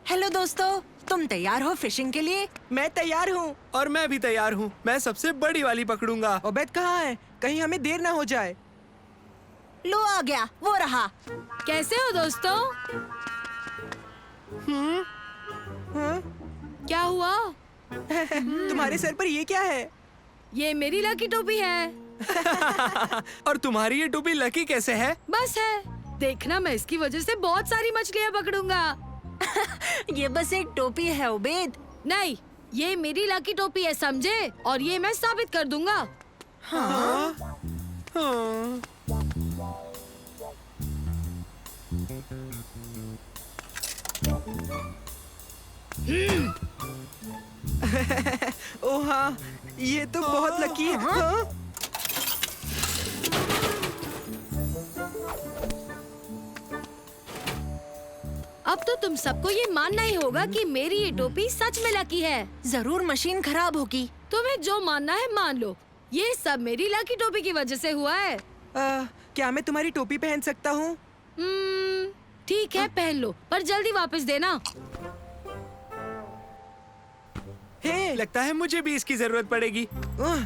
Hello दोस्तों, तुम तैयार हो फिशिंग के लिए? मैं तैयार हूँ। और मैं भी तैयार हूँ। मैं सबसे बड़ी वाली पकड़ूंगा। ओबेद कहाँ है? कहीं हमें देर ना हो जाए। लो आ गया, वो रहा। कैसे हो दोस्तों? हाँ? क्या हुआ? तुम्हारे सर पर ये क्या है? ये मेरी लकी टोपी है। और तुम्हारी ये टोपी लकी कैसे है? बस है, देखना मैं इसकी वजह से बहुत सारी मछलियाँ पकड़ूंगा। ये बस एक टोपी है उबेद। नहीं, ये मेरी लकी टोपी है, समझे? और ये मैं साबित कर दूंगा। हाँ? हाँ। ओह हाँ, ये तो बहुत लकी है। हाँ? अब तो तुम सबको ये मानना ही होगा कि मेरी ये टोपी सच में लकी है। जरूर मशीन खराब होगी। तुम्हें जो मानना है मान लो, ये सब मेरी लकी टोपी की वजह से हुआ है। क्या मैं तुम्हारी टोपी पहन सकता हूँ? ठीक है, पहन लो, पर जल्दी वापस देना। हे, लगता है मुझे भी इसकी जरूरत पड़ेगी। आह,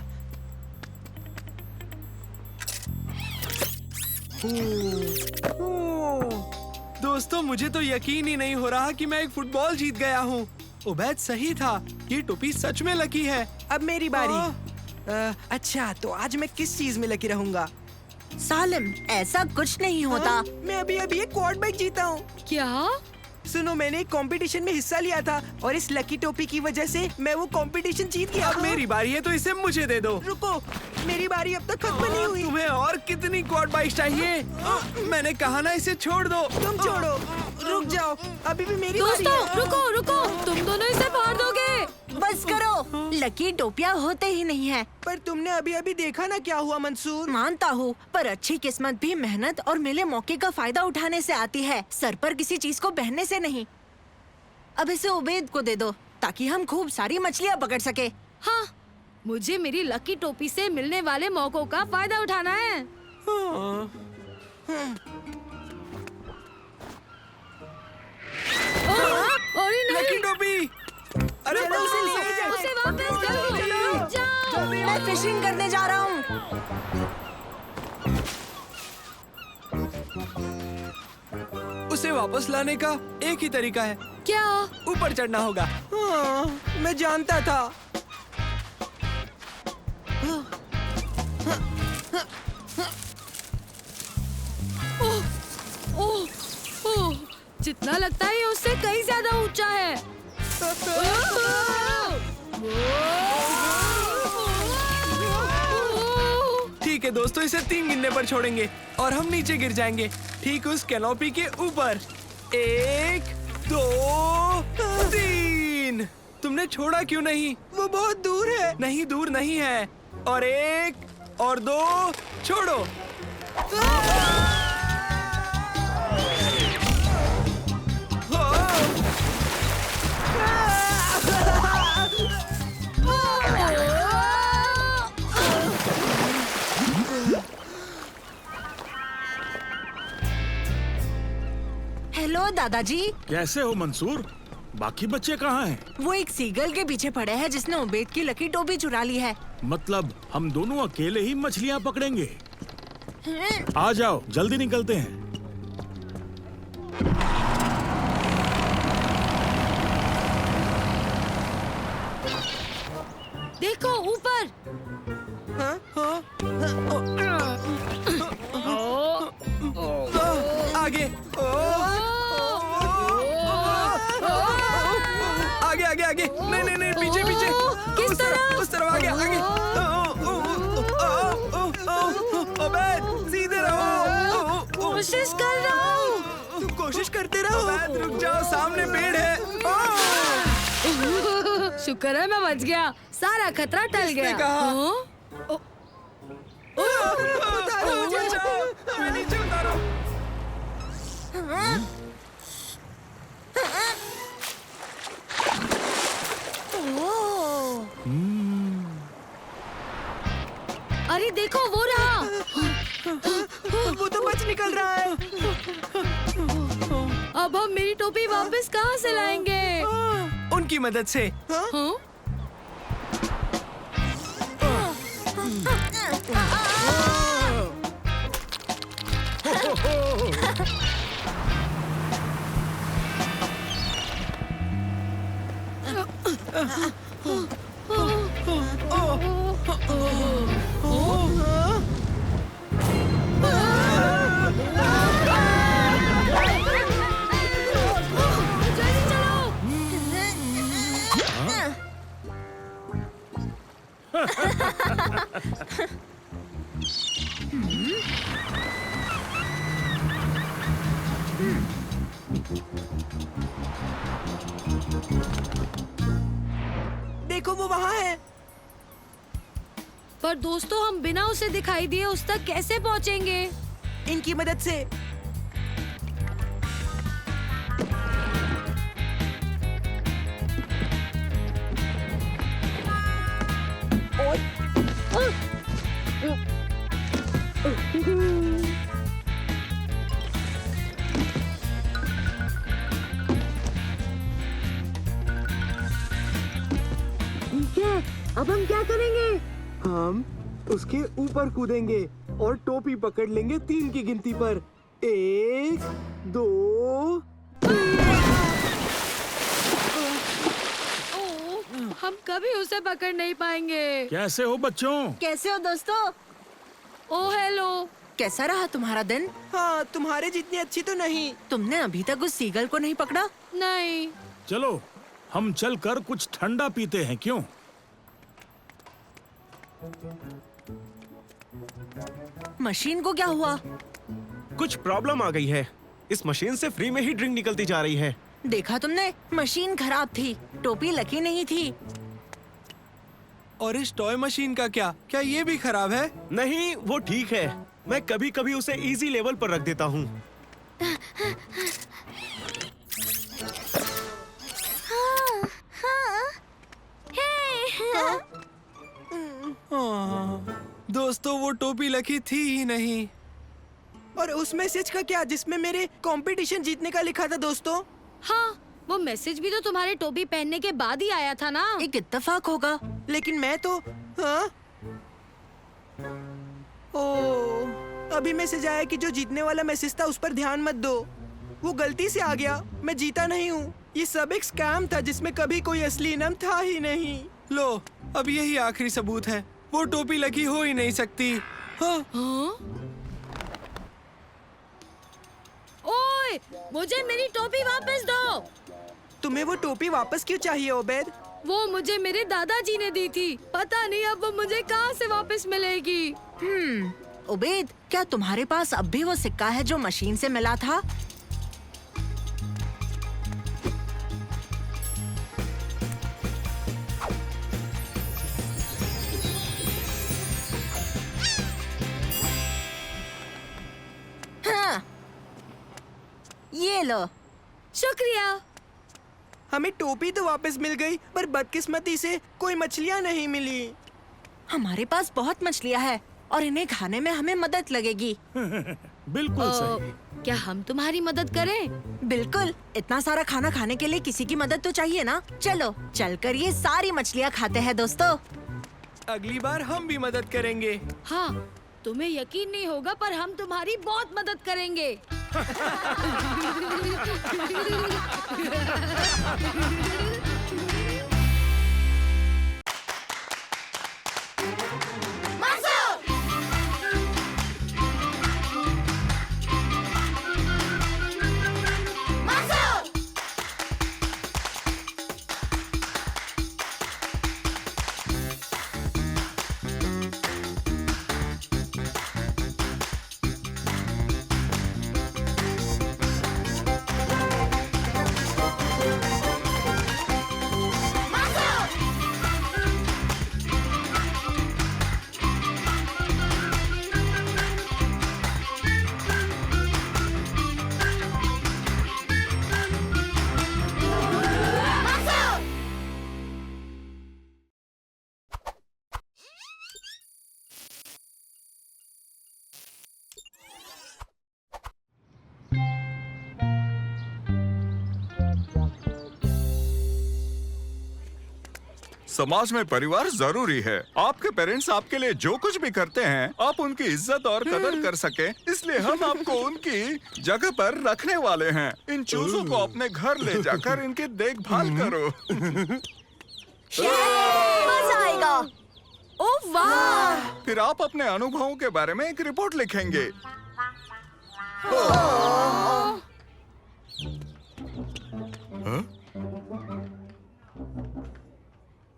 दोस्तों, मुझे तो यकीन ही नहीं हो रहा कि मैं एक फुटबॉल जीत गया हूँ। उबैद सही था, ये टोपी सच में लकी है। अब मेरी बारी। अच्छा, तो आज मैं किस चीज में लकी रहूंगा? सालिम, ऐसा कुछ नहीं होता। हाँ, मैं अभी एक क्वाड बाइक जीता हूँ। क्या? सुनो, मैंने एक कंपटीशन में हिस्सा लिया था और इस लकी टोपी की वजह से मैं वो कंपटीशन जीत गया। अब मेरी बारी है तो इसे मुझे दे दो। रुको, मेरी बारी अब तक खत्म नहीं हुई। तुम्हें और कितनी क्वाड बाइक चाहिए? मैंने कहा ना, इसे छोड़ दो। तुम छोड़ो, रुक जाओ, अभी भी मेरी बारी दोस्तों, है। रुको रुको, तुम दोनों इसे फाड़ दोगे। बस करो, लकी टोपियां होते ही नहीं है। पर तुमने अभी देखा ना क्या हुआ मंसूर। मानता हूँ, पर अच्छी किस्मत भी मेहनत और मिले मौके का फायदा उठाने से आती है, सर पर किसी चीज को बहने से नहीं। अब इसे उबैद को दे दो ताकि हम खूब सारी मछलियाँ पकड़ सके। हाँ, मुझे मेरी लकी टोपी से मिलने वाले मौकों का फायदा उठाना है। अरे नहीं, लकी टोपी! अरे उसे वापस करो, रुक जाओ। मैं फिशिंग करने जा रहा हूँ। उसे वापस लाने का एक ही तरीका है, क्या? ऊपर चढ़ना होगा। हाँ, मैं जानता था। ओह, ओह, जितना लगता है ये उससे कहीं ज्यादा ऊंचा है। ठीक है दोस्तों, इसे 3 गिनने पर छोड़ेंगे और हम नीचे गिर जाएंगे, ठीक उस कैनोपी के ऊपर। 1, 2, 3। तुमने छोड़ा क्यों नहीं? वो बहुत दूर है। नहीं, दूर नहीं है। और 1 और 2, छोड़ो। हेलो दादाजी। कैसे हो मंसूर? बाकी बच्चे कहाँ हैं? वो एक सीगल के पीछे पड़े हैं जिसने उबैद की लकी टोपी चुरा ली है। मतलब हम दोनों अकेले ही मछलियाँ पकड़ेंगे? आ जाओ, जल्दी निकलते हैं। देखो ऊपर। हाँ? आगे आगे आगे आगे, नहीं नहीं नहीं, पीछे पीछे, किस उस तरफ, उस तरफ, आगे आगे। अबे सीधे रहो। कोशिश कर रहा हूँ। तुम कोशिश करते रहो। अबे रुक जाओ, सामने पेड़ है। शुक्र है मैं बच गया, सारा खतरा टल किसने गया। कहा? हाँ? उतारो मुझे। मैं नीचे उतारो। अरे देखो वो रहा। वो तो बच निकल रहा है। अब हम मेरी टोपी वापस कहाँ से लाएंगे? उनकी मदद से। हाँ? जल्दी चलो। देखो वो वहाँ है। पर दोस्तों हम बिना उसे दिखाई दिए उस तक कैसे पहुँचेंगे? इनकी मदद से। अब हम क्या करेंगे? हम उसके ऊपर कूदेंगे और टोपी पकड़ लेंगे 3 की गिनती पर। 1 2 हम कभी उसे पकड़ नहीं पाएंगे। कैसे हो बच्चों? कैसे हो दोस्तों? ओ हेलो। कैसा रहा तुम्हारा दिन? हाँ, तुम्हारे जितनी अच्छी तो नहीं। तुमने अभी तक उस सीगल को नहीं पकड़ा? नहीं। चलो हम चल कर कुछ ठंडा पीते हैं, क्यों? मशीन को क्या हुआ? कुछ प्रॉब्लम आ गई है। इस मशीन से फ्री में ही ड्रिंक निकलती जा रही है। देखा तुमने? मशीन खराब थी, टोपी लकी नहीं थी। और इस टॉय मशीन का क्या? क्या ये भी खराब है? नहीं, वो ठीक है। मैं कभी कभी उसे इजी लेवल पर रख देता हूँ। दोस्तों वो टोपी लकी थी ही नहीं। और उस मैसेज का क्या जिसमें मेरे कंपटीशन जीतने का लिखा था दोस्तों? हाँ, वो मैसेज भी तो तुम्हारे टोपी पहनने के बाद ही आया था ना। एक इत्तेफाक होगा। लेकिन मैं तो हाँ? ओ, अभी मैसेज आया कि जो जीतने वाला मैसेज था उस पर ध्यान मत दो। वो गलती से आ गया। मैं जीता नहीं हूँ। ये सब एक स्कैम था जिसमें कभी कोई असली इनाम था ही नहीं। लो, अब यही आखिरी सबूत है। वो टोपी लकी हो ही नहीं सकती। हाँ? हाँ? ओए, मुझे मेरी टोपी वापस दो। तुम्हें वो टोपी वापस क्यों चाहिए ओबेद? वो मुझे मेरे दादाजी ने दी थी। पता नहीं अब वो मुझे कहाँ से वापस मिलेगी। उबैद, क्या तुम्हारे पास अब भी वो सिक्का है जो मशीन से मिला था? हाँ, ये लो। शुक्रिया। हमें टोपी तो वापस मिल गई, पर बदकिस्मती से कोई मछलियाँ नहीं मिली। हमारे पास बहुत मछलियाँ हैं और इन्हें खाने में हमें मदद लगेगी। बिल्कुल सही। क्या हम तुम्हारी मदद करें? बिल्कुल, इतना सारा खाना खाने के लिए किसी की मदद तो चाहिए ना। चलो चलकर ये सारी मछलियाँ खाते हैं दोस्तों। अगली बार हम भी मदद करेंगे। हाँ, तुम्हें यकीन नहीं होगा पर हम तुम्हारी बहुत मदद करेंगे। समाज में परिवार जरूरी है। आपके पेरेंट्स आपके लिए जो कुछ भी करते हैं, आप उनकी इज्जत और कदर कर सके, इसलिए हम आपको उनकी जगह पर रखने वाले हैं। इन चूजों को अपने घर ले जाकर इनकी देखभाल करो। मजा आएगा। ओह वाह! फिर आप अपने अनुभवों के बारे में एक रिपोर्ट लिखेंगे।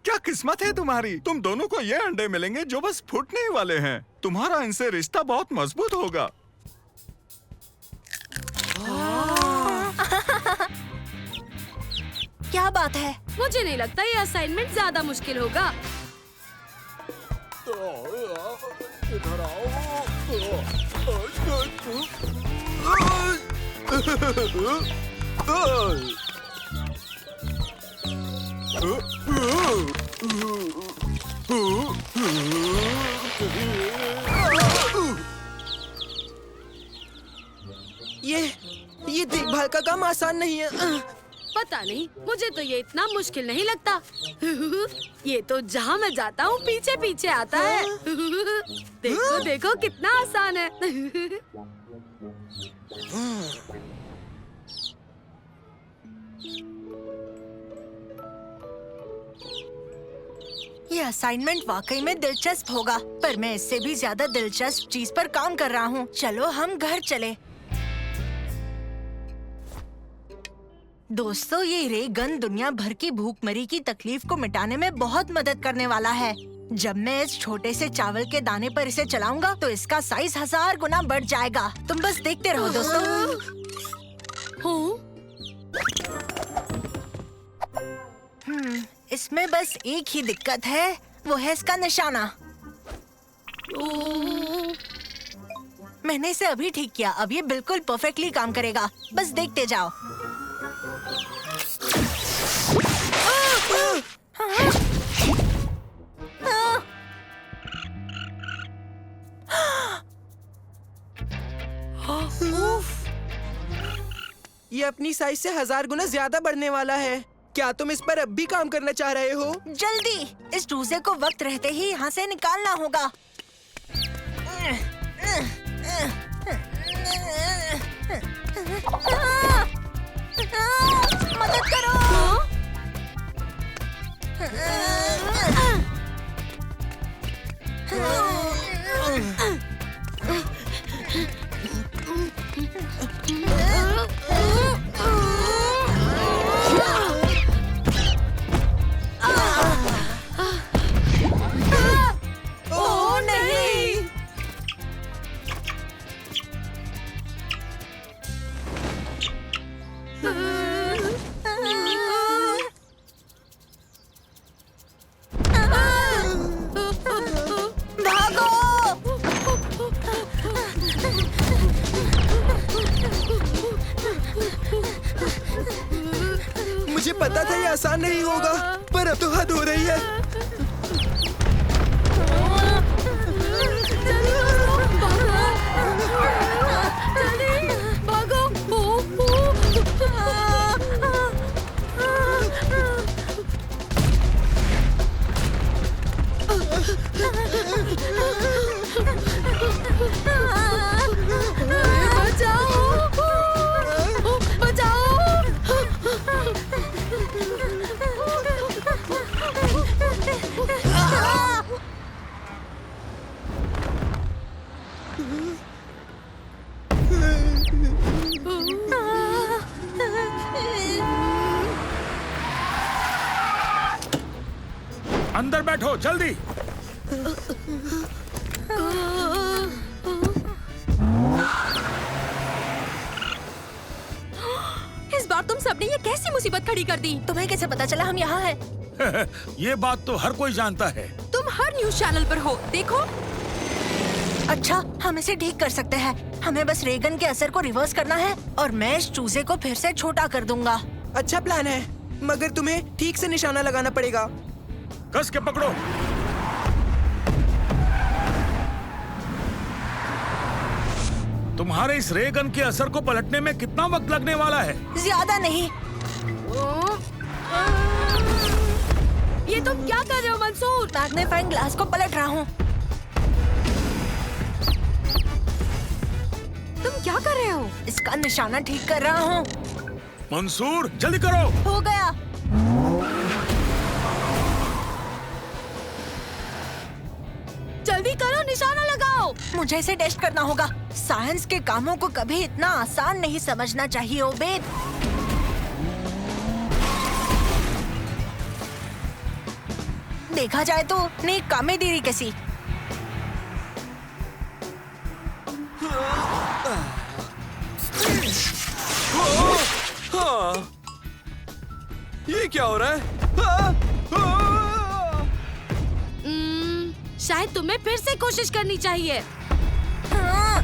क्या किस्मत है तुम्हारी, तुम दोनों को ये अंडे मिलेंगे जो बस फूटने ही वाले हैं। तुम्हारा इनसे रिश्ता बहुत मजबूत होगा। क्या बात है? मुझे नहीं लगता ये असाइनमेंट ज्यादा मुश्किल होगा। ये देखभाल का काम आसान नहीं है। पता नहीं, मुझे तो ये इतना मुश्किल नहीं लगता। ये तो जहाँ मैं जाता हूँ पीछे पीछे आता है। देखो देखो कितना आसान है। ये असाइनमेंट वाकई में दिलचस्प होगा, पर मैं इससे भी ज्यादा दिलचस्प चीज पर काम कर रहा हूँ। चलो हम घर चले। दोस्तों, ये रे गन दुनिया भर की भूखमरी की तकलीफ को मिटाने में बहुत मदद करने वाला है। जब मैं इस छोटे से चावल के दाने पर इसे चलाऊंगा तो इसका साइज 1000 गुना बढ़ जाएगा। तुम बस देखते रहो दोस्तों। इसमें बस एक ही दिक्कत है, वो है इसका निशाना। मैंने इसे अभी ठीक किया, अब ये बिल्कुल परफेक्टली काम करेगा। बस देखते जाओ। ये अपनी साइज से 1000 गुना ज्यादा बढ़ने वाला है। क्या तुम इस पर अब भी काम करना चाह रहे हो? जल्दी, इस चूजे को वक्त रहते ही यहाँ से निकालना होगा। मदद करो। ओह नहीं! मुझे पता था ये आसान नहीं होगा, पर अब तो हद हो रही है। अंदर बैठो जल्दी। इस बार तुम सबने ये कैसी मुसीबत खड़ी कर दी? तुम्हें कैसे पता चला हम यहाँ हैं? ये बात तो हर कोई जानता है। तुम हर न्यूज चैनल पर हो, देखो। अच्छा, हम इसे ठीक कर सकते हैं। हमें बस रेगन के असर को रिवर्स करना है और मैं इस चूजे को फिर से छोटा कर दूंगा। अच्छा प्लान है, मगर तुम्हें ठीक से निशाना लगाना पड़ेगा। कस के पकड़ो। तुम्हारे इस रे गन के असर को पलटने में कितना वक्त लगने वाला है? ज्यादा नहीं। ये तुम क्या कर मैग्नीफाइंग ग्लास को पलट रहा हूँ। तुम क्या कर रहे हो? इसका निशाना ठीक कर रहा हूँ। मंसूर जल्दी करो। हो गया। जल्दी करो, निशाना लगाओ। मुझे इसे टेस्ट करना होगा। साइंस के कामों को कभी इतना आसान नहीं समझना चाहिए ओबेद। देखा जाए तो नेक काम में देरी कैसी। हाँ, ये क्या हो रहा है? शायद तुम्हें फिर से कोशिश करनी चाहिए। हाँ।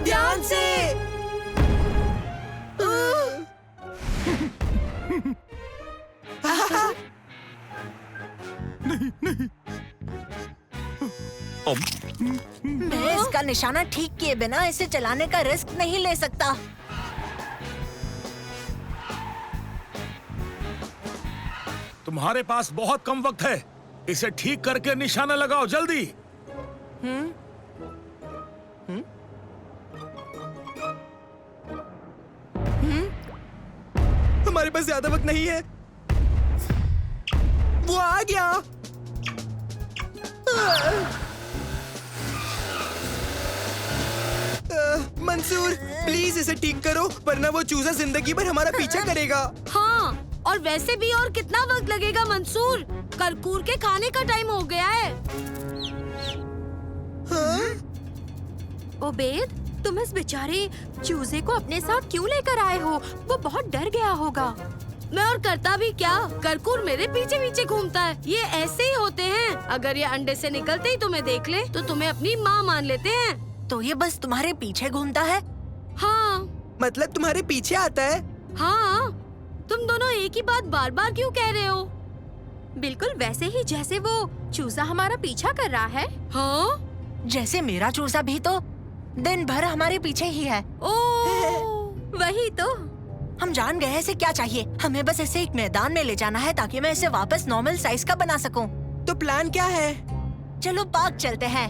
ध्यान से। मैं इसका निशाना ठीक किए बिना इसे चलाने का रिस्क नहीं ले सकता। तुम्हारे पास बहुत कम वक्त है, इसे ठीक करके निशाना लगाओ जल्दी। हमारे पास ज्यादा वक्त नहीं है। वो आ गया। मंसूर प्लीज इसे ठीक करो, वरना वो चूजा जिंदगी भर हमारा पीछा करेगा। हाँ, और वैसे भी और कितना वक्त लगेगा मंसूर? करकूर के खाने का टाइम हो गया है। ओबेद, तुम इस बेचारे चूजे को अपने साथ क्यों लेकर आए हो? वो बहुत डर गया होगा। मैं और करता भी क्या, करकूर मेरे पीछे पीछे घूमता है। ये ऐसे ही होते हैं। अगर ये अंडे से निकलते ही तुम्हें देख ले तो तुम्हें अपनी माँ मान लेते हैं। तो ये बस तुम्हारे पीछे घूमता है? हाँ मतलब तुम्हारे पीछे आता है? हाँ, तुम दोनों एक ही बात बार बार क्यों कह रहे हो? बिल्कुल वैसे ही जैसे वो चूजा हमारा पीछा कर रहा है। हाँ, जैसे मेरा चूजा भी तो दिन भर हमारे पीछे ही है। ओह वही तो। हम जान गए इसे क्या चाहिए। हमें बस इसे एक मैदान में ले जाना है ताकि मैं इसे वापस नॉर्मल साइज का बना सकूं। तो प्लान क्या है? चलो पार्क चलते हैं।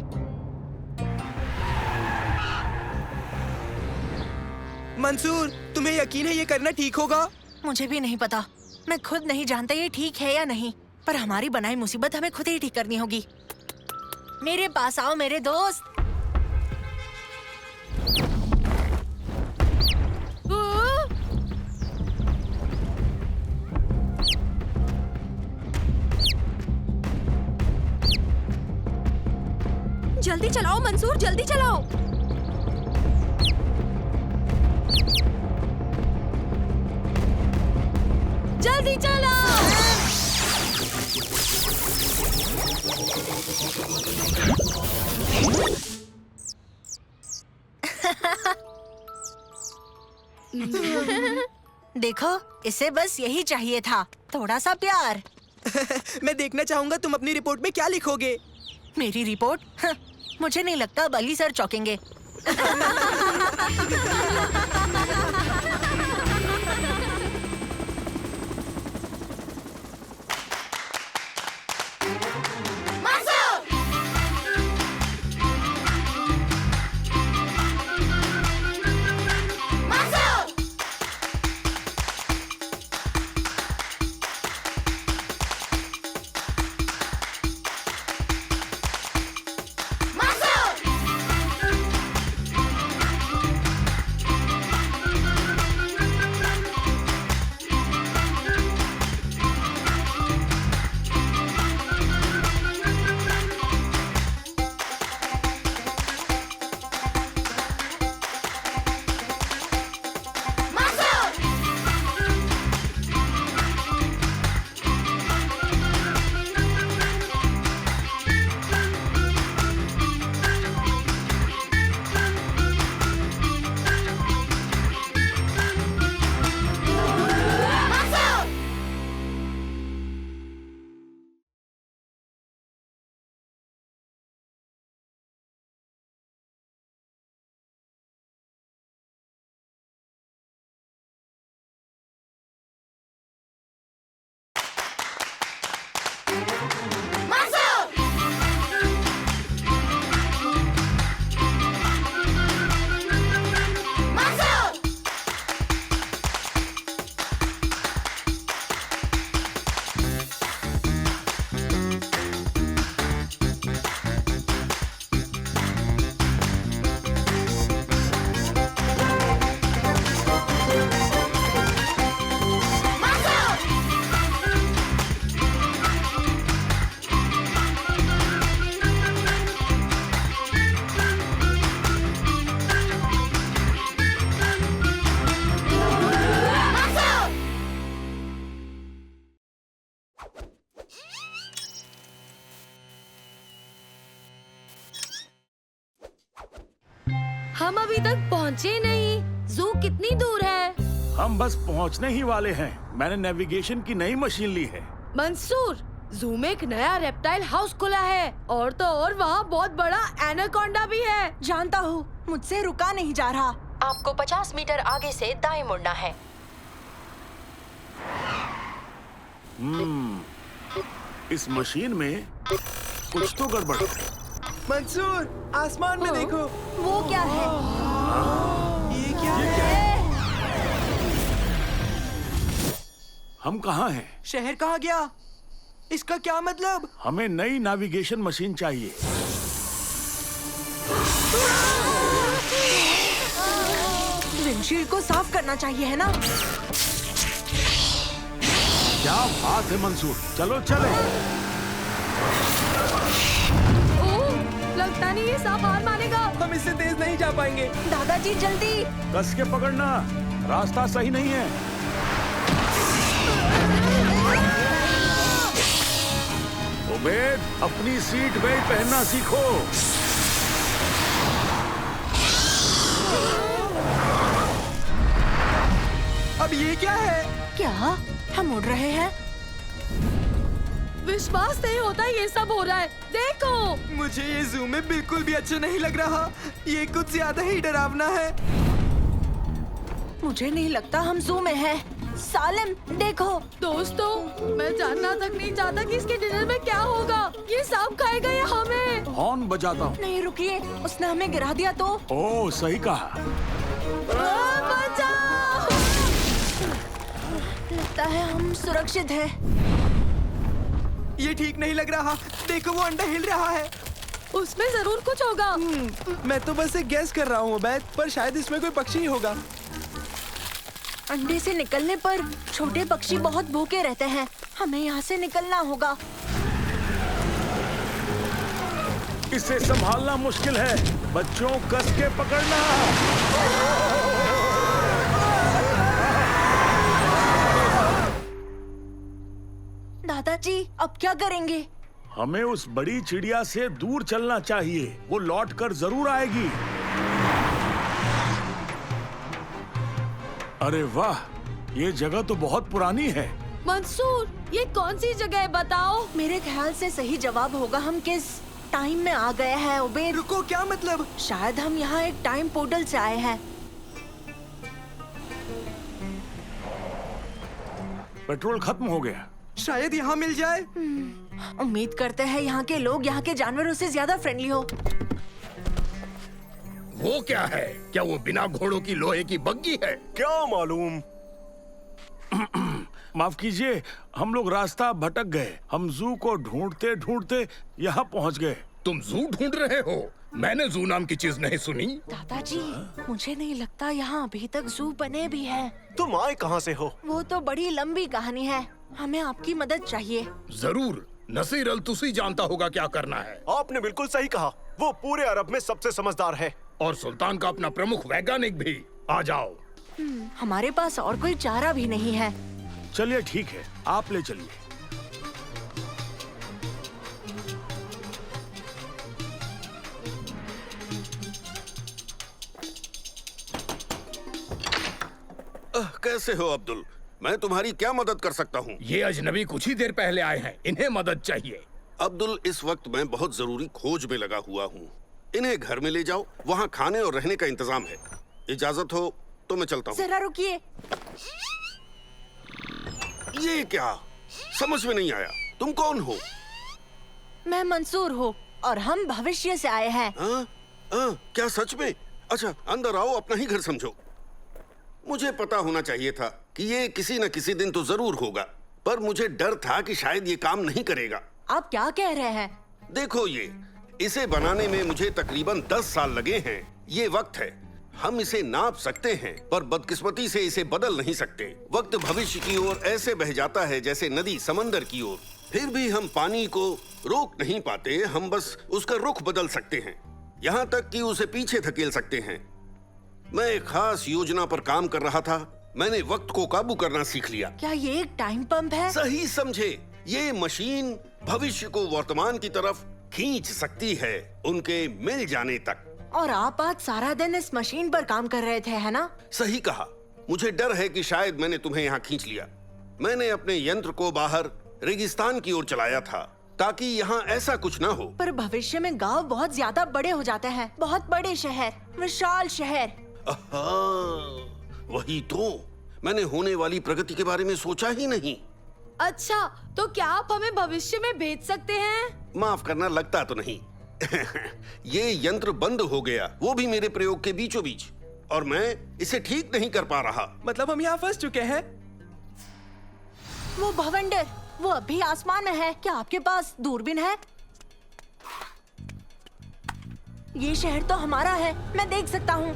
मंसूर तुम्हें यकीन है ये करना ठीक होगा? मुझे भी नहीं पता। मैं खुद नहीं जानता ये ठीक है या नहीं, पर हमारी बनाई मुसीबत हमें खुद ही ठीक करनी होगी। मेरे पास आओ मेरे दोस्त। जल्दी चलाओ मंसूर, जल्दी चलाओ। जल्दी चलाओ। देखो, इसे बस यही चाहिए था, थोड़ा सा प्यार। मैं देखना चाहूंगा तुम अपनी रिपोर्ट में क्या लिखोगे। मेरी रिपोर्ट? मुझे नहीं लगता अब अली सर चौंकेंगे। हम अभी तक पहुँचे ही नहीं। जू कितनी दूर है? हम बस पहुंचने ही वाले हैं। मैंने नेविगेशन की नई मशीन ली है। मंसूर, जू में एक नया रेप्टाइल हाउस खुला है और तो और वहाँ बहुत बड़ा एनाकोंडा भी है। जानता हूँ, मुझसे रुका नहीं जा रहा। आपको 50 मीटर आगे से दाएं मुड़ना है। इस मशीन में कुछ तो गड़बड़ है। मंसूर, आसमान में देखो। वो क्या है? ये क्या है? हम कहाँ हैं? शहर कहाँ गया? इसका क्या मतलब? हमें नई नेविगेशन मशीन चाहिए। विंडशील्ड को साफ करना चाहिए, है ना? क्या बात है मंसूर, चलो चले। ओह, लगता नहीं ये सांप हार मानेगा। हम इससे तेज नहीं जा पाएंगे। दादाजी जल्दी। कस के पकड़ना, रास्ता सही नहीं है। उबैद, अपनी सीट बेल्ट पहनना सीखो। अब ये क्या है? क्या हम उड़ रहे हैं? विश्वास नहीं होता ये सब हो रहा है। देखो, मुझे ये जू में बिल्कुल भी अच्छा नहीं लग रहा। ये कुछ ज्यादा ही डरावना है। मुझे नहीं लगता हम जू में हैं। सालिम, देखो। दोस्तों, मैं जानना तक नहीं चाहता कि इसके डिनर में क्या होगा। ये सांप खाएगा या हमें? हॉर्न बजाता हूँ। नहीं रुकिए, उसने हमें गिरा दिया तो। ओह, सही कहा। बचाओ! लगता है हम सुरक्षित हैं। ये ठीक नहीं लग रहा। देखो, वो अंडा हिल रहा है। उसमें जरूर कुछ होगा। मैं तो बस एक गैस कर रहा हूँ बैद, पर शायद इसमें कोई पक्षी ही होगा। अंडे से निकलने पर छोटे पक्षी बहुत भूखे रहते हैं। हमें यहाँ से निकलना होगा। इसे संभालना मुश्किल है। बच्चों, कस के पकड़ना। दादाजी, अब क्या करेंगे? हमें उस बड़ी चिड़िया से दूर चलना चाहिए। वो लौटकर जरूर आएगी। अरे वाह, ये जगह तो बहुत पुरानी है। मंसूर, ये कौन सी जगह है बताओ? मेरे ख्याल से सही जवाब होगा हम किस टाइम में आ गए हैं। उबैद, रुको, क्या मतलब? शायद हम यहाँ एक टाइम पोर्टल से आए हैं। पेट्रोल खत्म हो गया। शायद यहाँ मिल जाए। उम्मीद करते हैं यहाँ के लोग यहाँ के जानवरों से ज्यादा फ्रेंडली हो। वो क्या है? क्या वो बिना घोड़ों की लोहे की बग्गी है? क्या मालूम। माफ कीजिए, हम लोग रास्ता भटक गए। हम जू को ढूंढते ढूंढते यहाँ पहुँच गए। तुम जू ढूंढ रहे हो? मैंने जू नाम की चीज नहीं सुनी। दादाजी, मुझे नहीं लगता यहाँ अभी तक जू बने भी है। तुम आए कहाँ से हो? वो तो बड़ी लंबी कहानी है। हमें आपकी मदद चाहिए। जरूर, नसीर अल तुसी जानता होगा क्या करना है। आपने बिल्कुल सही कहा। वो पूरे अरब में सबसे समझदार है। और सुल्तान का अपना प्रमुख वैज्ञानिक भी। आ जाओ। हमारे पास और कोई चारा भी नहीं है। चलिए ठीक है, आप ले चलिए। कैसे हो अब्दुल? मैं तुम्हारी क्या मदद कर सकता हूँ? ये अजनबी कुछ ही देर पहले आए हैं, इन्हें मदद चाहिए। अब्दुल, इस वक्त मैं बहुत जरूरी खोज में लगा हुआ हूँ। इन्हें घर में ले जाओ, वहाँ खाने और रहने का इंतजाम है। इजाजत हो तो मैं चलता हूँ। जरा रुकिए। ये क्या? समझ में नहीं आया। तुम कौन हो? मैं मंसूर हूँ और हम भविष्य से आए हैं। क्या सच में? अच्छा, अंदर आओ, अपना ही घर समझो। मुझे पता होना चाहिए था कि ये किसी न किसी दिन तो जरूर होगा, पर मुझे डर था कि शायद ये काम नहीं करेगा। आप क्या कह रहे हैं? देखो, इसे बनाने में मुझे तकरीबन 10 साल लगे हैं। ये वक्त है, हम इसे नाप सकते हैं, पर बदकिस्मती से इसे बदल नहीं सकते। वक्त भविष्य की ओर ऐसे बह जाता है जैसे नदी समंदर की ओर। फिर भी हम पानी को रोक नहीं पाते, हम बस उसका रुख बदल सकते हैं, यहाँ तक कि उसे पीछे धकेल सकते हैं। मैं एक खास योजना पर काम कर रहा था। मैंने वक्त को काबू करना सीख लिया। क्या ये एक टाइम पंप है? सही समझे। ये मशीन भविष्य को वर्तमान की तरफ खींच सकती है, उनके मिल जाने तक। और आप आज सारा दिन इस मशीन पर काम कर रहे थे, है ना? सही कहा। मुझे डर है कि शायद मैंने तुम्हें यहाँ खींच लिया। मैंने अपने यंत्र को बाहर रेगिस्तान की ओर चलाया था ताकि यहाँ ऐसा कुछ ना हो। पर भविष्य में गांव बहुत ज्यादा बड़े हो जाते हैं, बहुत बड़े शहर, विशाल शहर। वही तो, मैंने होने वाली प्रगति के बारे में सोचा ही नहीं। अच्छा, तो क्या आप हमें भविष्य में भेज सकते हैं? माफ करना, लगता तो नहीं। ये यंत्र बंद हो गया, वो भी मेरे प्रयोग के बीचों बीच, और मैं इसे ठीक नहीं कर पा रहा। मतलब हम यहाँ फंस चुके हैं। वो भवंडर, वो अभी आसमान में है। क्या आपके पास दूरबीन है? ये शहर तो हमारा है, मैं देख सकता हूँ।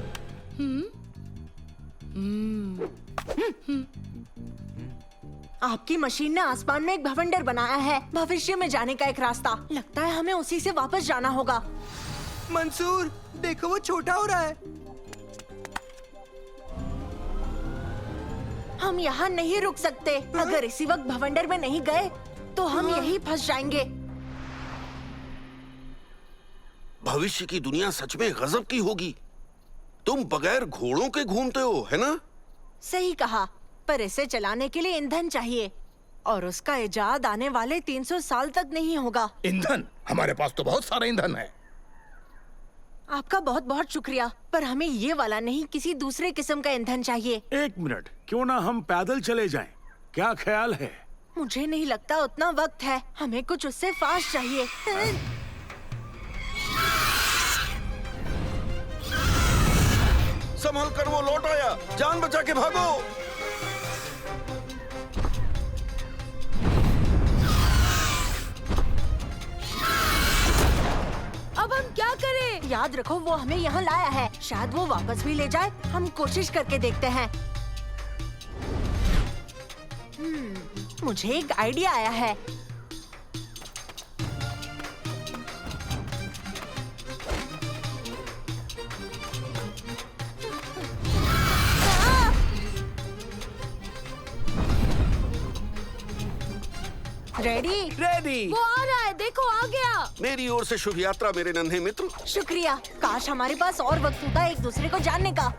आपकी मशीन ने आसमान में एक भवंडर बनाया है, भविष्य में जाने का एक रास्ता। लगता है हमें उसी से वापस जाना होगा। मंसूर, देखो वो छोटा हो रहा है। हम यहाँ नहीं रुक सकते। अगर इसी वक्त भवंडर में नहीं गए तो हम यहीं फंस जाएंगे। भविष्य की दुनिया सच में गजब की होगी। तुम बगैर घोड़ों के घूमते हो, है ना? सही कहा, पर इसे चलाने के लिए ईंधन चाहिए और उसका इजाद आने वाले 300 साल तक नहीं होगा। ईंधन? हमारे पास तो बहुत सारा ईंधन है। आपका बहुत बहुत शुक्रिया, पर हमें ये वाला नहीं, किसी दूसरे किस्म का ईंधन चाहिए। 1 मिनट, क्यों ना हम पैदल चले जाएं? क्या ख्याल है? मुझे नहीं लगता उतना वक्त है, हमें कुछ उससे फास्ट चाहिए। संभल कर, वो लौट आया। जान बचा के भागो। अब हम क्या करें? याद रखो, वो हमें यहाँ लाया है, शायद वो वापस भी ले जाए। हम कोशिश करके देखते हैं। मुझे एक आइडिया आया है। रेडी? रेडी। वो आ रहा है, देखो आ गया। मेरी ओर से शुभ यात्रा मेरे नन्हे मित्र। शुक्रिया। काश हमारे पास और वक्त होता एक दूसरे को जानने का।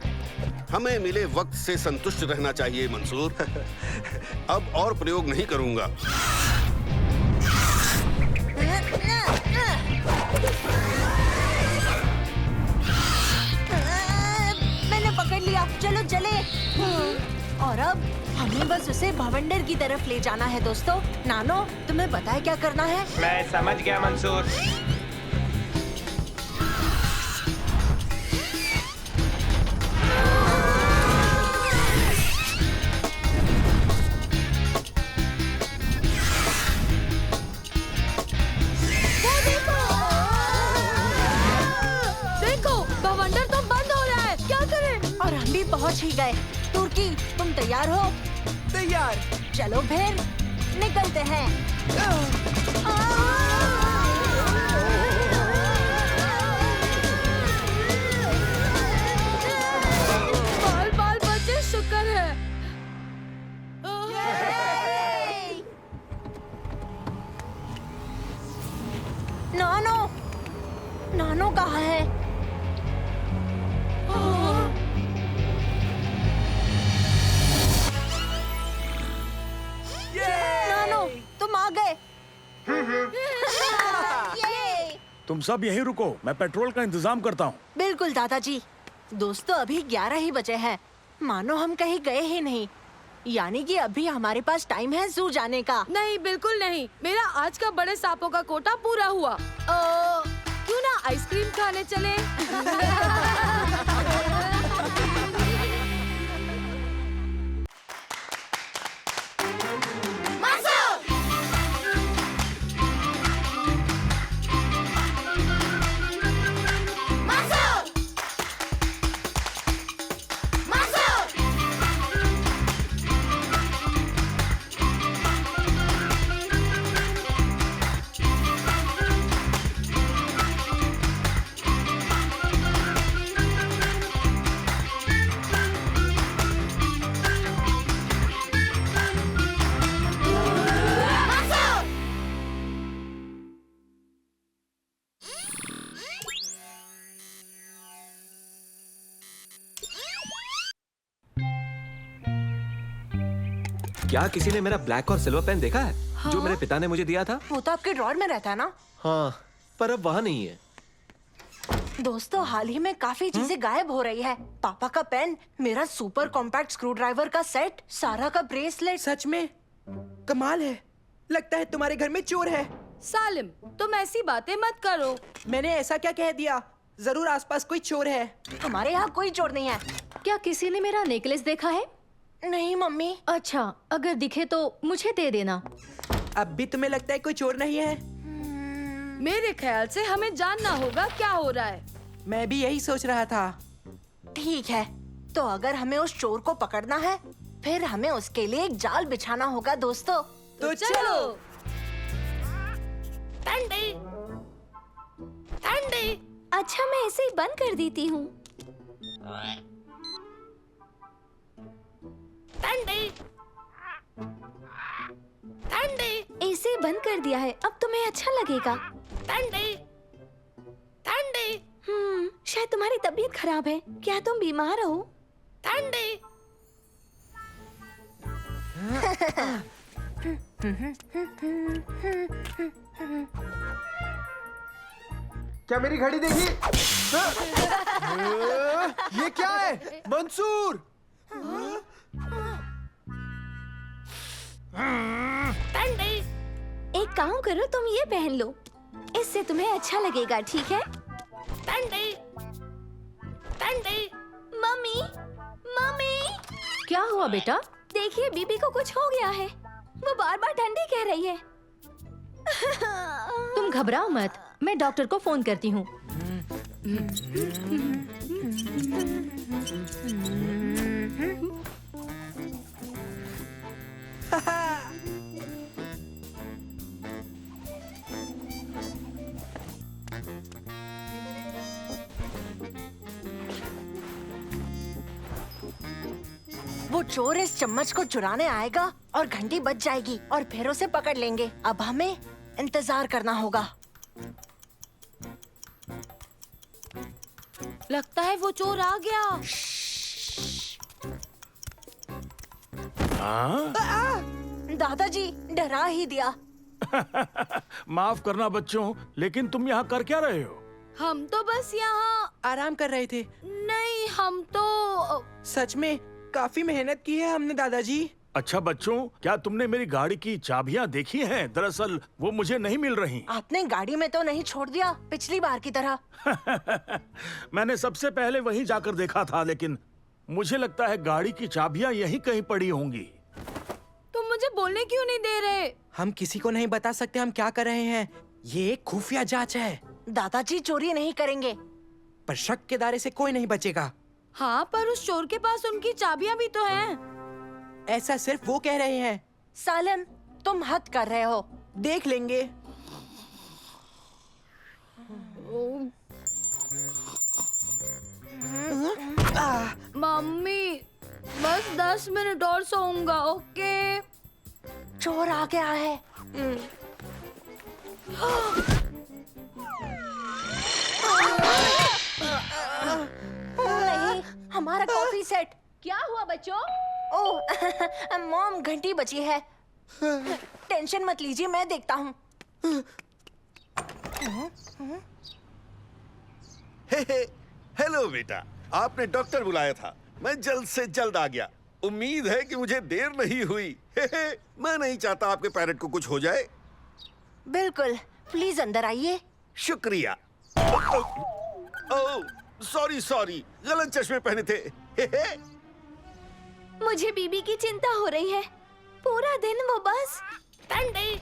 हमें मिले वक्त से संतुष्ट रहना चाहिए मंसूर। अब और प्रयोग नहीं करूंगा। मैंने पकड़ लिया, चलो चले। और अब हमें बस उसे भवंडर की तरफ ले जाना है। दोस्तों, नानो, तुम्हें पता है क्या करना है? मैं समझ गया मंसूर। देखो, भवंडर तो बंद हो रहा है, क्या करें? और हम भी पहुंच ही गए। तुर्की, तुम तैयार हो? तैयार। चलो फिर निकलते हैं। बाल बाल बचे, शुक्र है। नानो, नानो कहाँ है? नानो, तुम आ गए। तुम सब यहीं रुको, मैं पेट्रोल का इंतजाम करता हूँ। बिल्कुल दादाजी। दोस्तों, अभी 11 ही बजे हैं, मानो हम कहीं गए ही नहीं। यानी कि अभी हमारे पास टाइम है जू जाने का। नहीं, बिल्कुल नहीं। मेरा आज का बड़े सांपों का कोटा पूरा हुआ। क्यों ना आइसक्रीम खाने चले? क्या किसी ने मेरा ब्लैक और सिल्वर पेन देखा है? हाँ? जो मेरे पिता ने मुझे दिया था? वो तो आपके ड्रॉर में रहता है ना? हाँ, पर अब वहाँ नहीं है। दोस्तों, हाल ही में काफी चीजें गायब हो रही है। पापा का पेन, मेरा सुपर कॉम्पैक्ट स्क्रू ड्राइवर का सेट, सारा का ब्रेसलेट। सच में कमाल है। लगता है तुम्हारे घर में चोर है। सालिम, तुम ऐसी बातें मत करो। मैंने ऐसा क्या कह दिया? जरूर आसपास कोई चोर है। हमारे यहाँ कोई चोर नहीं है। क्या किसी ने मेरा नेकलेस देखा है? नहीं मम्मी। अच्छा, अगर दिखे तो मुझे दे देना। अब भी तुम्हें लगता है कोई चोर नहीं है? मेरे ख्याल से हमें जानना होगा क्या हो रहा है। मैं भी यही सोच रहा था। ठीक है, तो अगर हमें उस चोर को पकड़ना है, फिर हमें उसके लिए एक जाल बिछाना होगा दोस्तों। तो चलो। ठंडी ठंडी। अच्छा, मैं ऐसे ही बंद कर देती हूँ। ठंडी ठंडी। ऐसे ही बंद कर दिया है, अब तुम्हें अच्छा लगेगा। ठंडी ठंडी। शायद तुम्हारी तबीयत खराब है। क्या तुम बीमार हो? ठंडी। क्या मेरी घड़ी देखी? ये क्या है? मंसूर! ठंडी। एक काम करो, तुम ये पहन लो, इससे तुम्हें अच्छा लगेगा, ठीक है? ठंडी ठंडी। Mummy, mummy! क्या हुआ बेटा? देखिए, बीबी को कुछ हो गया है। वो बार बार ठंडी कह रही है। तुम घबराओ मत, मैं डॉक्टर को फोन करती हूँ। वो चोर इस चम्मच को चुराने आएगा और घंटी बज जाएगी और फिर उसे पकड़ लेंगे। अब हमें इंतजार करना होगा। लगता है वो चोर आ गया। हाँ? दादाजी, डरा ही दिया। माफ करना बच्चों, लेकिन तुम यहाँ कर क्या रहे हो? हम तो बस यहाँ आराम कर रहे थे। नहीं, हम तो सच में काफी मेहनत की है हमने दादाजी। अच्छा बच्चों, क्या तुमने मेरी गाड़ी की चाबियाँ देखी हैं? दरअसल वो मुझे नहीं मिल रही। आपने गाड़ी में तो नहीं छोड़ दिया पिछली बार की तरह? मैंने सबसे पहले वहीं जाकर देखा था, लेकिन मुझे लगता है गाड़ी की चाबियाँ यहीं कहीं पड़ी होंगी। तुम मुझे बोलने क्यों नहीं दे रहे? हम किसी को नहीं बता सकते हम क्या कर रहे हैं। ये एक खुफिया जांच है। दादाजी चोरी नहीं करेंगे। पर शक के दायरे से कोई नहीं बचेगा। हाँ, पर उस चोर के पास उनकी चाबियाँ भी तो हैं। ऐसा सिर्फ वो कह रहे हैं। सालन, तुम हद कर रहे हो। देख लेंगे। मम्मी, बस 10 मिनट और सोऊंगा, ओके? चोर आ गया है। नहीं, हमारा कॉफी सेट। क्या हुआ बच्चों? ओह, मॉम, घंटी बची है। टेंशन मत लीजिए, मैं देखता हूँ। हेलो बेटा, आपने डॉक्टर बुलाया था। मैं जल्द से जल्द आ गया। उम्मीद है कि मुझे देर नहीं हुई। मैं नहीं चाहता आपके पैरेट को कुछ हो जाए। बिल्कुल, प्लीज अंदर आइए। शुक्रिया। ओह, सॉरी, गलत चश्मे पहने थे। मुझे बीबी की चिंता हो रही है। पूरा दिन वो बस ठंडी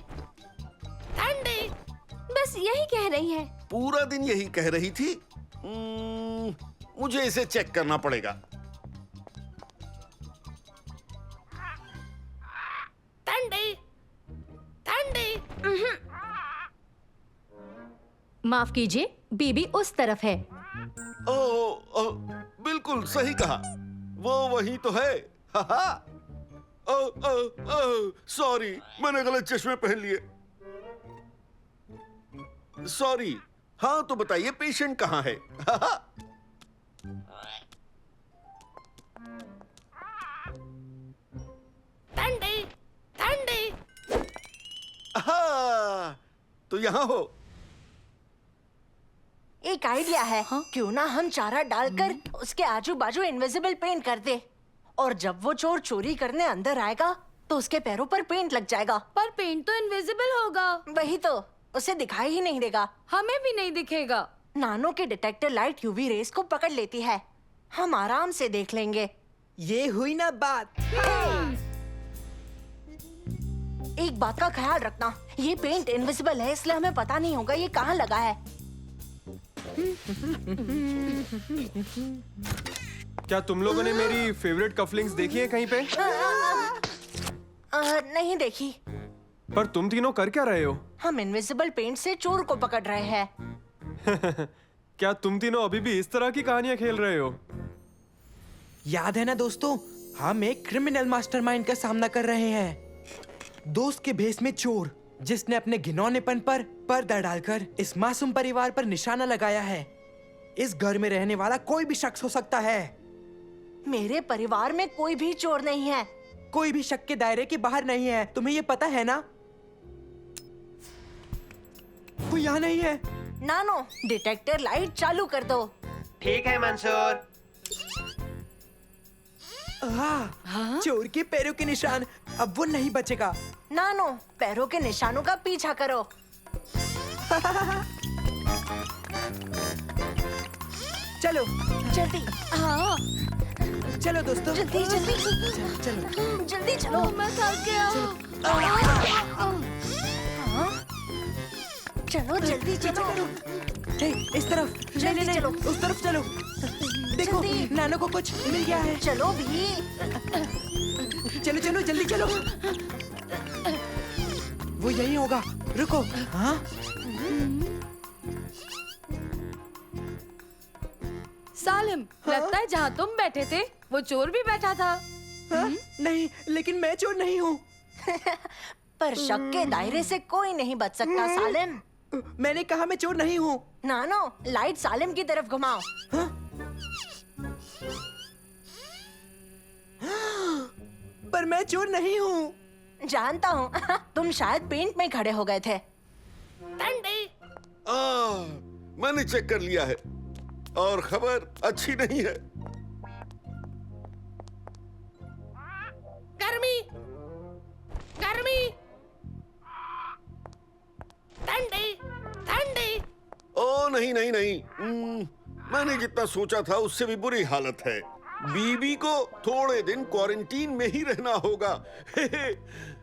ठंडी बस यही कह रही है। पूरा दिन यही कह रही थी। मुझे इसे चेक करना पड़ेगा। ठंडी ठंडी। माफ कीजिए, बीबी उस तरफ है। ओह, बिल्कुल सही कहा। वो वही तो है। सॉरी, मैंने गलत चश्मे पहन लिए। सॉरी। हाँ, तो बताइए पेशेंट कहाँ है? ठंडी तो यहाँ हो। एक आइडिया है। क्यों ना हम चारा डालकर उसके आजू बाजू इनविजिबल पेंट कर दे, और जब वो चोर चोरी करने अंदर आएगा तो उसके पैरों पर पेंट लग जाएगा। पर पेंट तो इनविजिबल होगा। वही तो, उसे दिखाई ही नहीं देगा। हमें भी नहीं दिखेगा। नानो के डिटेक्टर लाइट यूवी रेस को पकड़ लेती है। हम आराम से देख लेंगे। ये हुई ना बात। एक बात का ख्याल रखना, ये पेंट इनविजिबल है, इसलिए हमें पता नहीं होगा ये कहाँ लगा है। क्या तुम लोगों ने मेरी फेवरेट कफलिंग्स देखी है कहीं पे? नहीं देखी। पर तुम तीनों कर क्या रहे हो? हम इनविजिबल पेंट से चोर को पकड़ रहे हैं। क्या तुम तीनों अभी भी इस तरह की कहानियां खेल रहे हो? याद है ना दोस्तों, हम एक क्रिमिनल मास्टरमाइंड का सामना कर रहे हैं। दोस्त के भेष में चोर, जिसने अपने घिनौनेपन पर पर्दा डालकर इस मासूम परिवार पर निशाना लगाया है। इस घर में रहने वाला कोई भी शख्स हो सकता है। मेरे परिवार में कोई भी चोर नहीं है। कोई भी शक के दायरे के बाहर नहीं है, तुम्हें ये पता है ना? वो यहाँ नहीं है। नानो, डिटेक्टर लाइट चालू कर दो। ठीक है मंसूर। चोर के पैरों के निशान, अब वो नहीं बचेगा। नानो, पैरों के निशानों का पीछा करो। चलो जल्दी। हाँ, चलो दोस्तों, जल्दी जल्दी चलो जल्दी चलो। मैं थक गया। हाँ? चलो जल्दी चलो। हे, इस तरफ। जल्दी नहीं, चलो। उस तरफ चलो। देखो, जल्दी। नानो को कुछ मिल गया है। चलो भी। चलो चलो जल्दी चलो। वो यही होगा, रुको। हाँ? सालिम, लगता है जहाँ तुम बैठे थे वो चोर भी बैठा था। हाँ? नहीं, लेकिन मैं चोर नहीं हूँ। पर शक के दायरे से कोई नहीं बच सकता सालिम। मैंने कहा मैं चोर नहीं हूँ। नानो, लाइट सालिम की तरफ घुमाओ। पर मैं चोर नहीं हूँ। जानता हूँ। तुम शायद पेंट में खड़े हो गए थे। मैंने चेक कर लिया है और खबर अच्छी नहीं है। गर्मी, गर्मी, ठंडी, ठंडी। ओ नहीं नहीं नहीं, मैंने जितना सोचा था उससे भी बुरी हालत है। बीबी को थोड़े दिन क्वारंटीन में ही रहना होगा।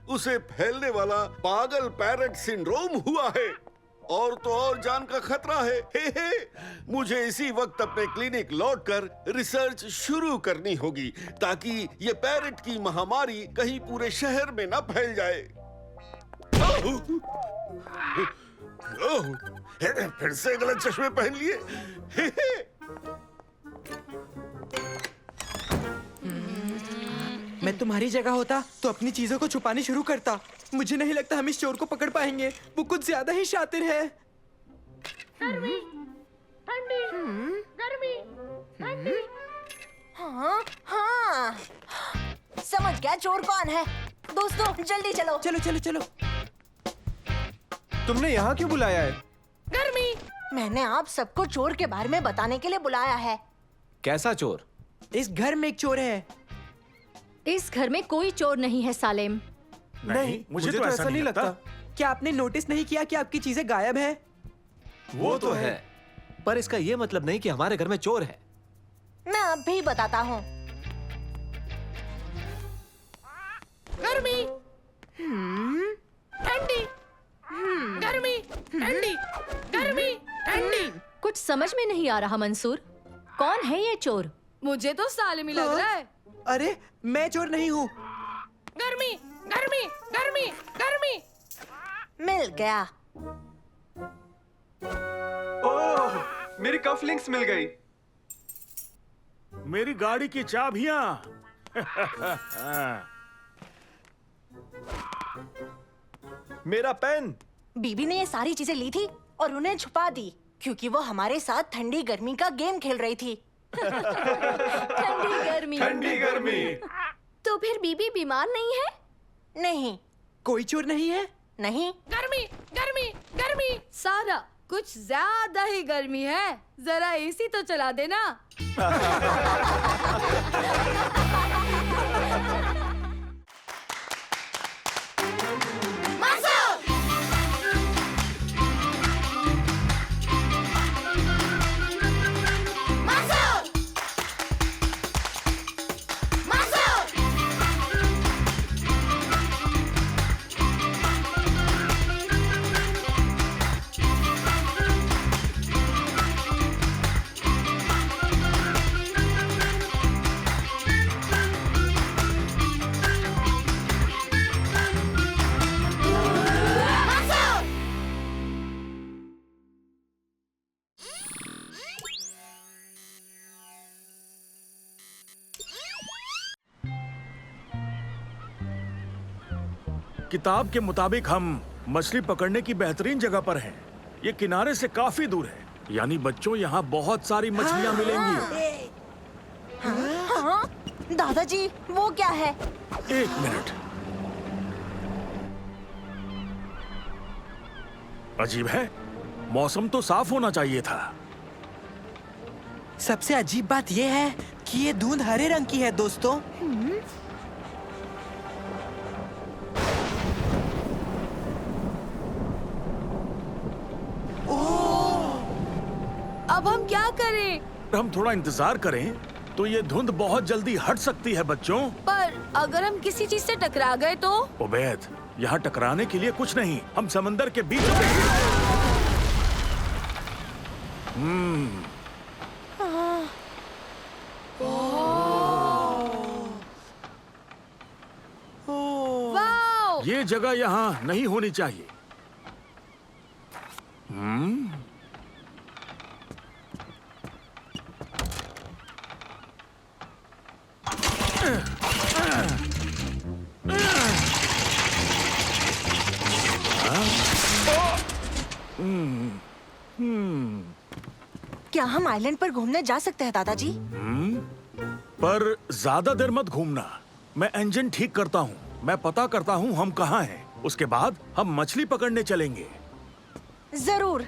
उसे फैलने वाला पागल पैरट सिंड्रोम हुआ है, और तो और जान का खतरा है। मुझे इसी वक्त अपने क्लिनिक लौटकर रिसर्च शुरू करनी होगी, ताकि ये पैरट की महामारी कहीं पूरे शहर में न फैल जाए। फिर से गलत चश्मे पहन लिए। मैं तुम्हारी जगह होता तो अपनी चीजों को छुपानी शुरू करता। मुझे नहीं लगता हम इस चोर को पकड़ पाएंगे। वो कुछ ज्यादा ही शातिर है। गर्मी, ठंडी, गर्मी, ठंडी। हाँ, हाँ। समझ गया चोर कौन है। दोस्तों जल्दी चलो। चलो चलो चलो। तुमने यहाँ क्यों बुलाया है? गर्मी। मैंने आप सबको चोर के बारे में बताने के लिए बुलाया है। कैसा चोर? इस घर में एक चोर है। इस घर में कोई चोर नहीं है सालेम। नहीं, मुझे तो ऐसा नहीं लगता। क्या आपने नोटिस नहीं किया कि आपकी चीजें गायब है? वो तो है, पर इसका ये मतलब नहीं कि हमारे घर में चोर है। मैं अब भी बताता हूँ। गर्मी, ठंडी, गर्मी, ठंडी, गर्मी, ठंडी। कुछ समझ में नहीं आ रहा मंसूर, कौन है ये चोर? मुझे तो सालिम ही लग रहा है। अरे मैं चोर नहीं हूँ। गर्मी, गर्मी, गर्मी, गर्मी। मिल गया। ओह, मेरी कफलिंग्स मिल गई। मेरी गाड़ी की चाबियां। मेरा पेन। बीबी ने ये सारी चीजें ली थी और उन्हें छुपा दी, क्योंकि वो हमारे साथ ठंडी गर्मी का गेम खेल रही थी। ठंडी गर्मी। ठंडी गर्मी। तो फिर बीबी बीमार नहीं है? नहीं। कोई चोर नहीं है? नहीं। गर्मी गर्मी गर्मी सारा कुछ ज्यादा ही गर्मी है, जरा एसी तो चला देना। किताब के मुताबिक हम मछली पकड़ने की बेहतरीन जगह पर हैं। ये किनारे से काफी दूर है, यानी बच्चों यहाँ बहुत सारी मछलियाँ मिलेंगी। हाँ? दादाजी वो क्या है? एक मिनट। अजीब है, मौसम तो साफ होना चाहिए था। सबसे अजीब बात यह है कि ये धुंध हरे रंग की है दोस्तों। अब हम क्या करें? हम थोड़ा इंतजार करें तो ये धुंध बहुत जल्दी हट सकती है बच्चों। पर अगर हम किसी चीज से टकरा गए तो? उबैद, यहाँ टकराने के लिए कुछ नहीं, हम समंदर के बीच में। वाओ! ये जगह यहाँ नहीं होनी चाहिए। क्या हम आइलैंड पर घूमने जा सकते हैं दादाजी? पर ज्यादा देर मत घूमना। मैं इंजन ठीक करता हूँ, मैं पता करता हूँ हम कहाँ हैं। उसके बाद हम मछली पकड़ने चलेंगे। जरूर।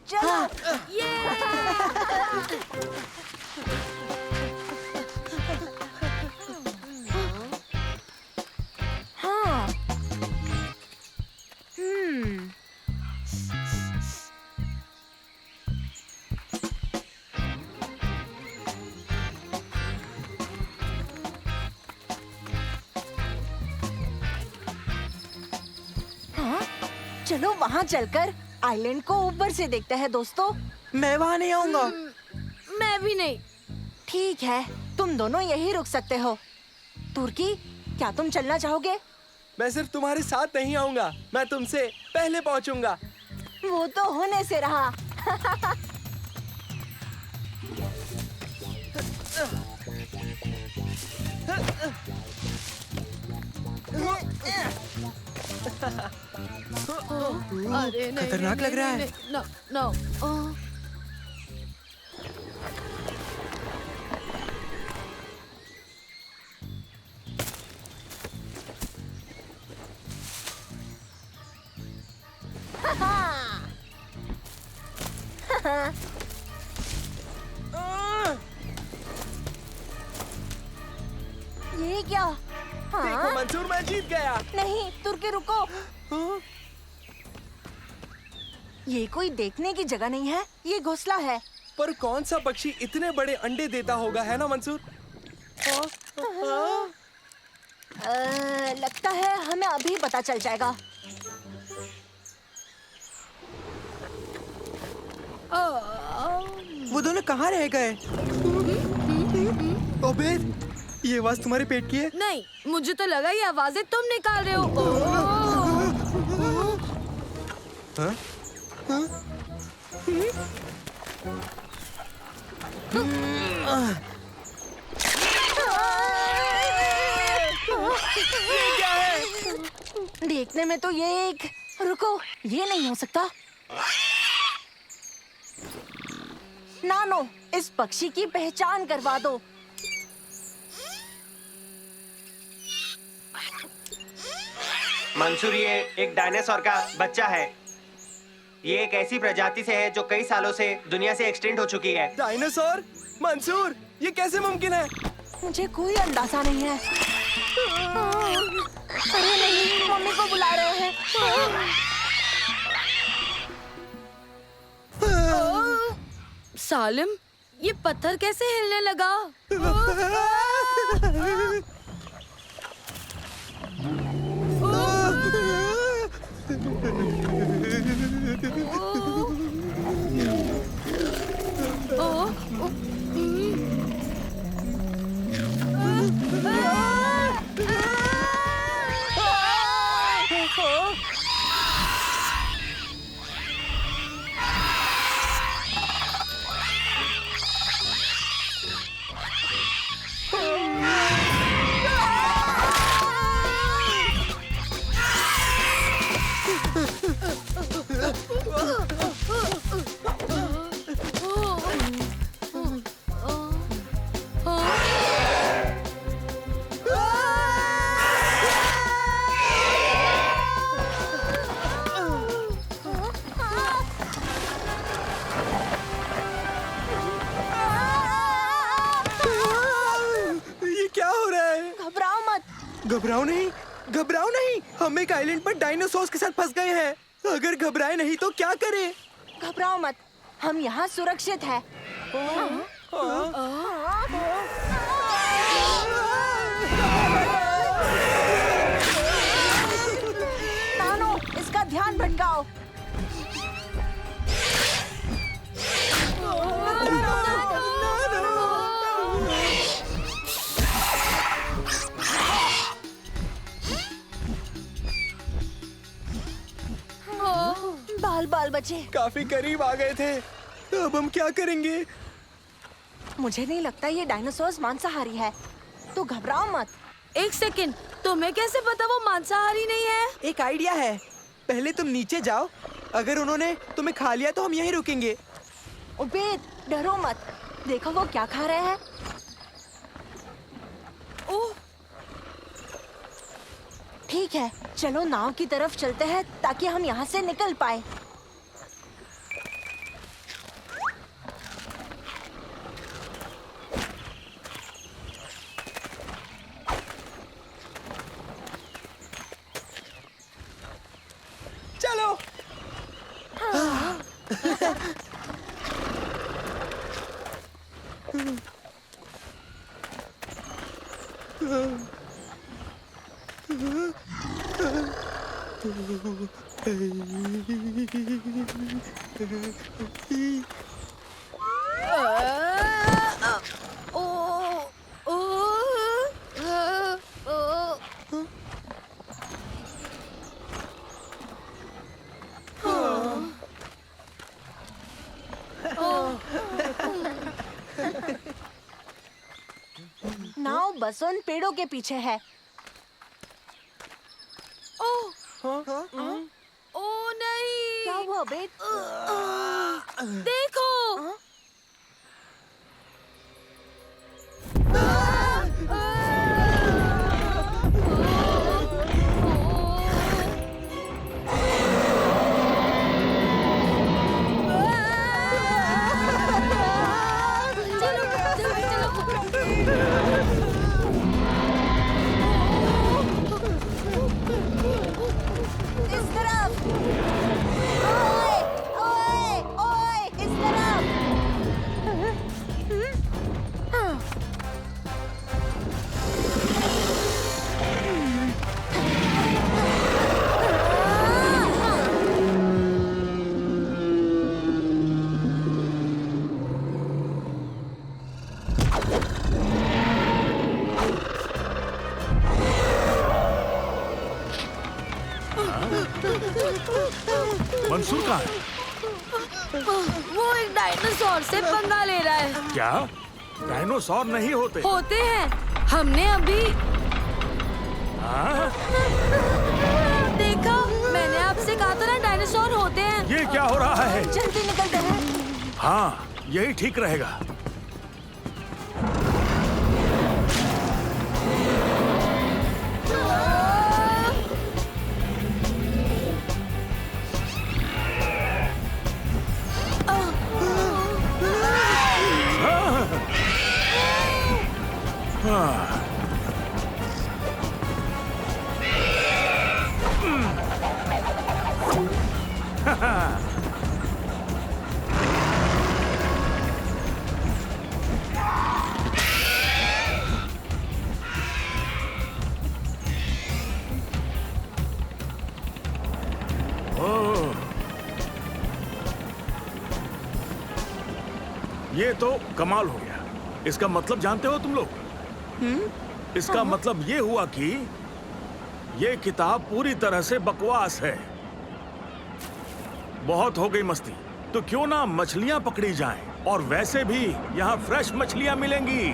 चलो। हाँ। चलो वहाँ चलकर आइलैंड को ऊपर से देखते हैं दोस्तों। मैं वहाँ नहीं आऊंगा। मैं भी नहीं। ठीक है, तुम दोनों यही रुक सकते हो। तुर्की, क्या तुम चलना चाहोगे? मैं सिर्फ तुम्हारे साथ नहीं आऊंगा, मैं तुमसे पहले पहुंचूंगा। वो तो होने से रहा। अरे नहीं, खतरनाक लग रहा है। No no. ये क्या? देखो मंसूर, मैं जीत गया। नहीं, तुर्की रुको। ये कोई देखने की जगह नहीं है, ये घोंसला है। पर कौन सा पक्षी इतने बड़े अंडे देता होगा, है ना मंसूर? लगता है हमें अभी पता चल जाएगा। वो दोनों कहाँ रह गए? उबैद, ये आवाज तुम्हारे पेट की है? नहीं, मुझे तो लगा ये आवाजें तुम निकाल रहे हो। हाँ? हाँ? ये क्या है? देखने में तो ये एक... रुको, ये नहीं हो सकता। नानो, इस पक्षी की पहचान करवा दो। मंसूर ये एक डायनासोर का बच्चा है। ये एक ऐसी प्रजाति से है जो कई सालों से दुनिया से एक्सटिंक्ट हो चुकी है। डायनासोर? मंसूर, ये कैसे मुमकिन है? मुझे कोई अंदाजा नहीं है। अरे नहीं, मम्मी को बुला रहे हैं। सालिम, ये पत्थर कैसे हिलने लगा? घबराओ नहीं, हम एक आइलैंड पर डायनासोर्स के साथ फंस गए हैं। अगर घबराए नहीं तो क्या करें? घबराओ मत, हम यहाँ सुरक्षित हैं। नानो, इसका ध्यान भटकाओ। बाल बचे। काफी करीब आ गए थे। अब हम क्या करेंगे? मुझे नहीं लगता ये डायनासोर्स मांसाहारी है, तो घबराओ मत। एक सेकंड, तुम्हें कैसे पता वो मांसाहारी नहीं है? एक आइडिया है, पहले तुम नीचे जाओ, अगर उन्होंने तुम्हें खा लिया तो हम यहीं रुकेंगे। उबेद, डरो मत, देखो वो क्या खा रहे हैं। ओह, ठीक है, चलो नाव की तरफ चलते हैं ताकि हम यहाँ से निकल पाए। चलो। नाव बस उन पेड़ों के पीछे है। ओ नहीं, क्या हुआ बेट? देखो। मंसूर कहाँ है? वो एक डायनासोर से पंगा ले रहा है। क्या? डायनासोर नहीं होते? होते हैं, हमने अभी देखा। मैंने आपसे कहा था ना, डायनासोर होते हैं। ये क्या हो रहा है? जल्दी निकलते हैं। हाँ, यही ठीक रहेगा। ये तो कमाल हो गया। इसका मतलब जानते हो तुम लोग? इसका मतलब ये हुआ कि ये किताब पूरी तरह से बकवास है। बहुत हो गई मस्ती, तो क्यों ना मछलियां पकड़ी जाएं, और वैसे भी यहाँ फ्रेश मछलियां मिलेंगी।